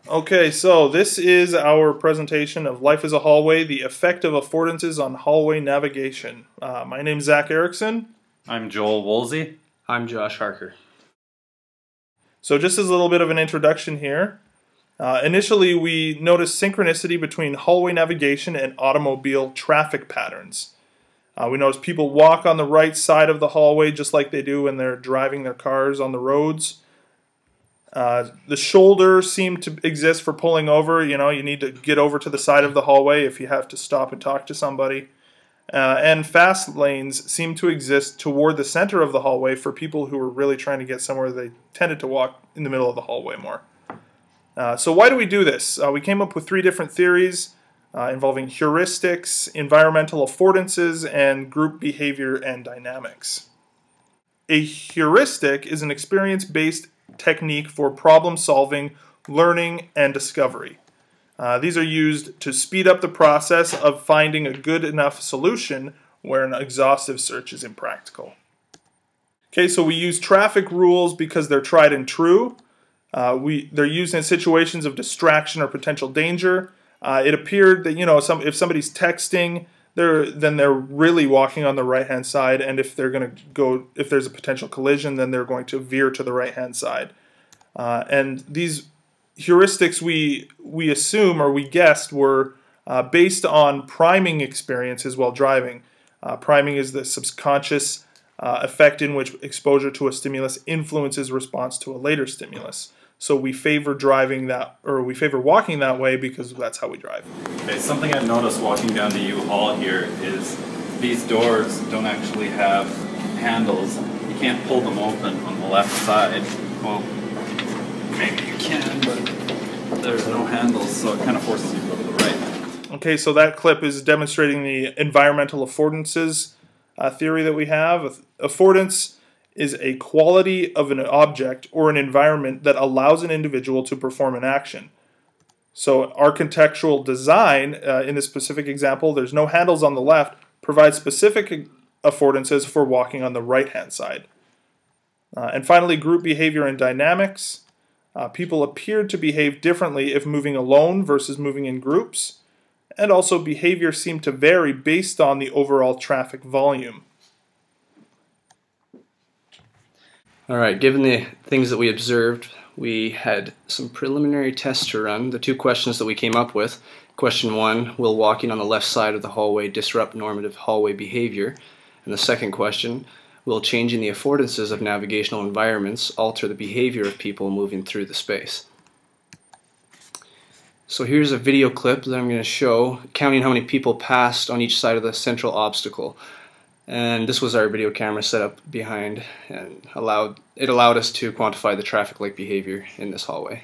Okay, so this is our presentation of Life as a Hallway, the effect of affordances on hallway navigation. My name is Zach Erickson. I'm Joel Woolsey. I'm Josh Harker. So just as a little bit of an introduction here, initially we noticed synchronicity between hallway navigation and automobile traffic patterns. We noticed people walk on the right side of the hallway just like they do when they're driving their cars on the roads. The shoulder seemed to exist for pulling over. You need to get over to the side of the hallway if you have to stop and talk to somebody. And fast lanes seem to exist toward the center of the hallway for people who are really trying to get somewhere. They tended to walk in the middle of the hallway more. So why do we do this? We came up with 3 different theories involving heuristics, environmental affordances, and group behavior and dynamics. A heuristic is an experience-based technique for problem solving, learning, and discovery. These are used to speed up the process of finding a good enough solution where an exhaustive search is impractical. Okay, so we use traffic rules because they're tried and true. They're used in situations of distraction or potential danger. It appeared that if somebody's texting, then they're really walking on the right-hand side, and if there's a potential collision, then they're going to veer to the right-hand side. And these heuristics we assume or we guessed were based on priming experiences while driving. Priming is the subconscious effect in which exposure to a stimulus influences response to a later stimulus. So we favor walking that way because that's how we drive. Okay, something I've noticed walking down the U-Haul here is these doors don't actually have handles. You can't pull them open on the left side. Well, maybe you can, but there's no handles, so it kind of forces you to go to the right. Okay, so that clip is demonstrating the environmental affordances theory that we have. Affordance is a quality of an object or an environment that allows an individual to perform an action. So architectural design, in this specific example, there's no handles on the left, provides specific affordances for walking on the right-hand side. And finally, group behavior and dynamics. People appeared to behave differently if moving alone versus moving in groups. And also behavior seemed to vary based on the overall traffic volume. Alright, given the things that we observed, we had some preliminary tests to run. The 2 questions that we came up with. Question 1, will walking on the left side of the hallway disrupt normative hallway behavior? And the second question, will changing the affordances of navigational environments alter the behavior of people moving through the space? So here's a video clip that I'm going to show, counting how many people passed on each side of the central obstacle. And this was our video camera set up behind, and it allowed us to quantify the traffic light behavior in this hallway.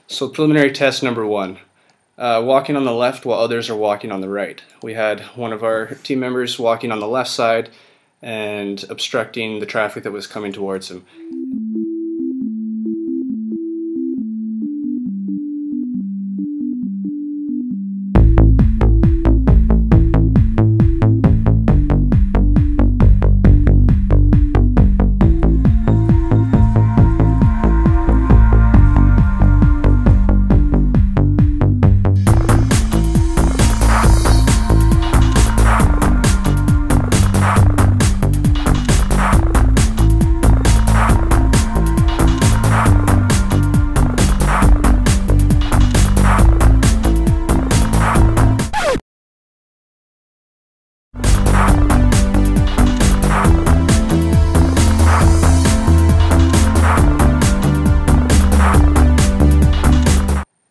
So preliminary test number 1. Walking on the left while others are walking on the right. We had one of our team members walking on the left side and obstructing the traffic that was coming towards him.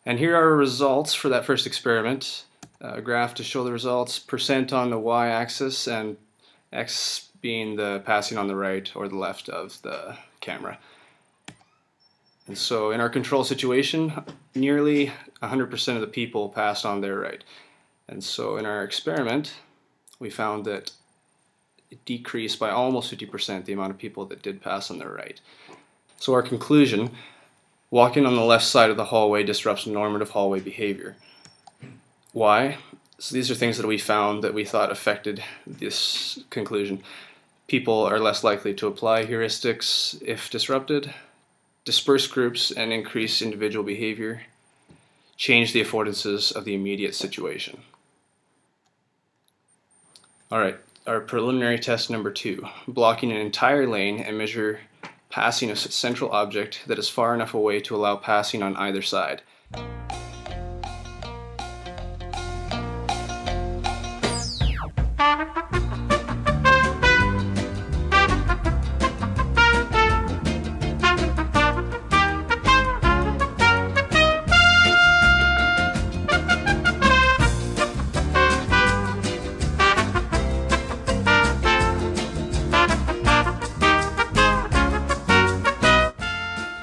And here are our results for that first experiment. A graph to show the results, percent on the y-axis, and x being the passing on the right or the left of the camera. And so in our control situation, nearly 100% of the people passed on their right. And so in our experiment, we found that it decreased by almost 50% the amount of people that did pass on their right. So our conclusion, walking on the left side of the hallway disrupts normative hallway behavior. Why? So these are things that we found that we thought affected this conclusion. People are less likely to apply heuristics if disrupted, disperse groups and increase individual behavior, change the affordances of the immediate situation. Alright, our preliminary test number 2, blocking an entire lane and measure passing a central object that is far enough away to allow passing on either side.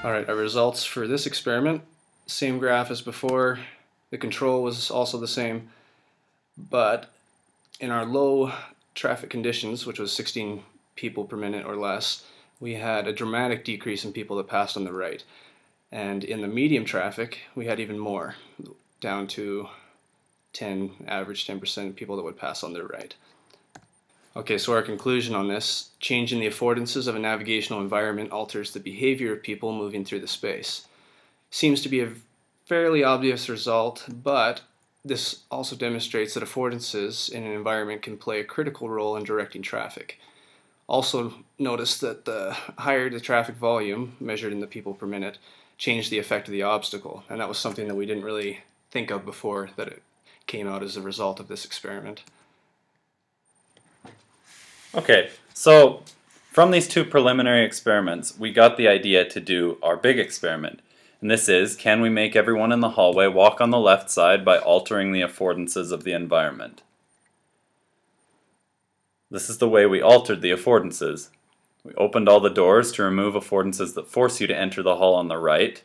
Alright, our results for this experiment, same graph as before, the control was also the same, but in our low traffic conditions, which was 16 people per minute or less, we had a dramatic decrease in people that passed on the right. And in the medium traffic, we had even more, down to average 10% people that would pass on their right. Okay, so our conclusion on this, changing the affordances of a navigational environment alters the behavior of people moving through the space. Seems to be a fairly obvious result, but this also demonstrates that affordances in an environment can play a critical role in directing traffic. Also notice that the higher the traffic volume, measured in the people per minute, changed the effect of the obstacle, and that was something that we didn't really think of before that it came out as a result of this experiment. Okay, so from these two preliminary experiments, we got the idea to do our big experiment. And this is, can we make everyone in the hallway walk on the left side by altering the affordances of the environment? This is the way we altered the affordances. We opened all the doors to remove affordances that force you to enter the hall on the right,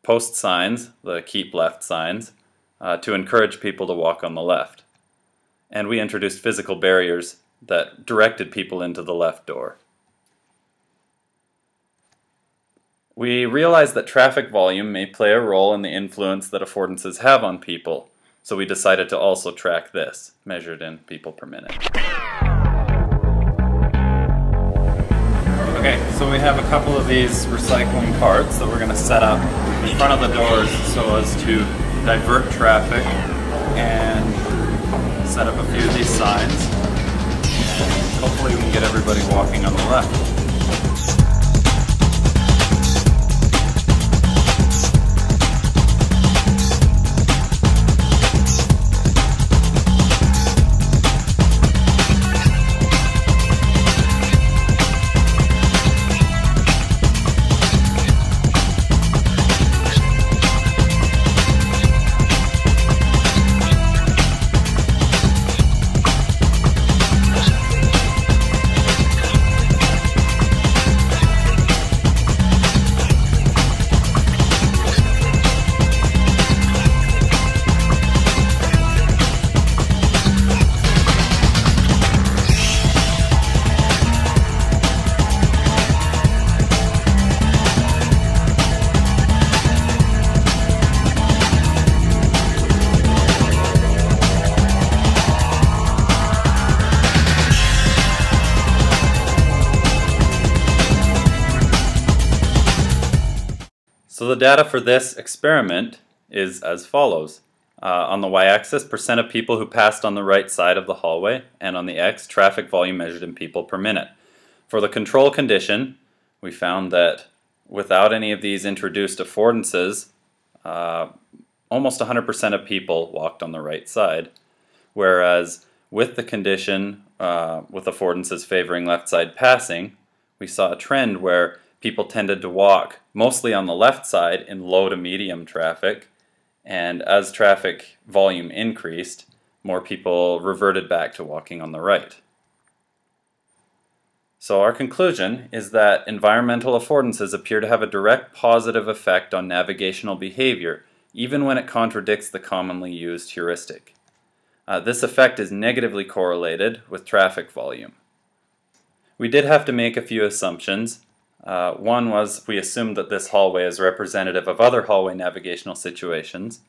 post signs, the keep left signs, to encourage people to walk on the left. And we introduced physical barriers that directed people into the left door. We realized that traffic volume may play a role in the influence that affordances have on people, so we decided to also track this, measured in people per minute. Okay, so we have a couple of these recycling carts that we're going to set up in front of the doors so as to divert traffic and set up a few of these signs. Hopefully we can get everybody walking on the left. So the data for this experiment is as follows. On the y-axis, percent of people who passed on the right side of the hallway, and on the x, traffic volume measured in people per minute. For the control condition, we found that without any of these introduced affordances, almost 100% of people walked on the right side, whereas with the condition, with affordances favoring left side passing, we saw a trend where people tended to walk mostly on the left side in low to medium traffic, and as traffic volume increased, more people reverted back to walking on the right. So our conclusion is that environmental affordances appear to have a direct positive effect on navigational behavior, even when it contradicts the commonly used heuristic. This effect is negatively correlated with traffic volume. We did have to make a few assumptions. One was we assumed that this hallway is representative of other hallway navigational situations.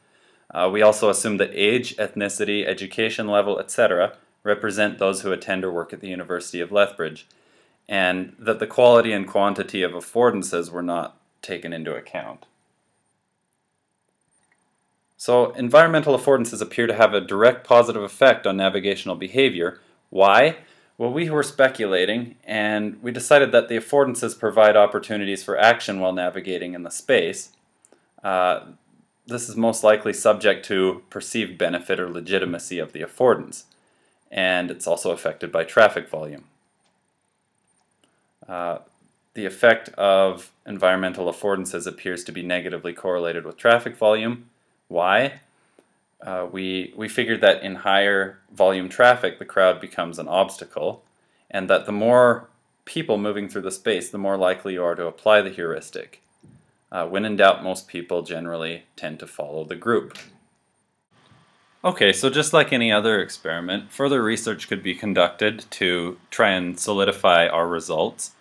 We also assume that age, ethnicity, education level, etc. represent those who attend or work at the University of Lethbridge, and that the quality and quantity of affordances were not taken into account. So environmental affordances appear to have a direct positive effect on navigational behavior. Why? Well, we were speculating, and we decided that the affordances provide opportunities for action while navigating in the space. This is most likely subject to perceived benefit or legitimacy of the affordance, and it's also affected by traffic volume. The effect of environmental affordances appears to be negatively correlated with traffic volume. Why? We figured that in higher volume traffic the crowd becomes an obstacle, and that the more people moving through the space, the more likely you are to apply the heuristic. When in doubt, most people generally tend to follow the group. Okay, so just like any other experiment, further research could be conducted to try and solidify our results.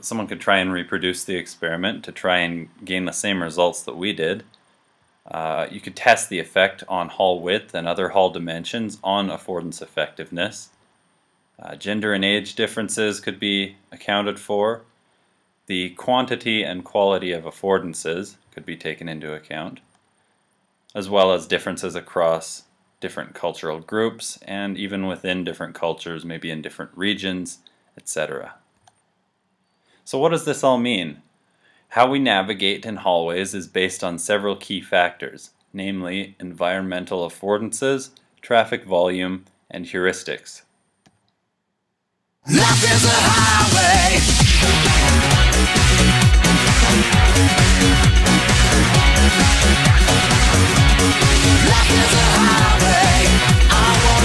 Someone could try and reproduce the experiment to try and gain the same results that we did. You could test the effect on hall width and other hall dimensions on affordance effectiveness. Gender and age differences could be accounted for. The quantity and quality of affordances could be taken into account, as well as differences across different cultural groups and even within different cultures, maybe in different regions, etc. So what does this all mean? How we navigate in hallways is based on several key factors, namely environmental affordances, traffic volume, and heuristics. Life is a highway. Life is a highway. I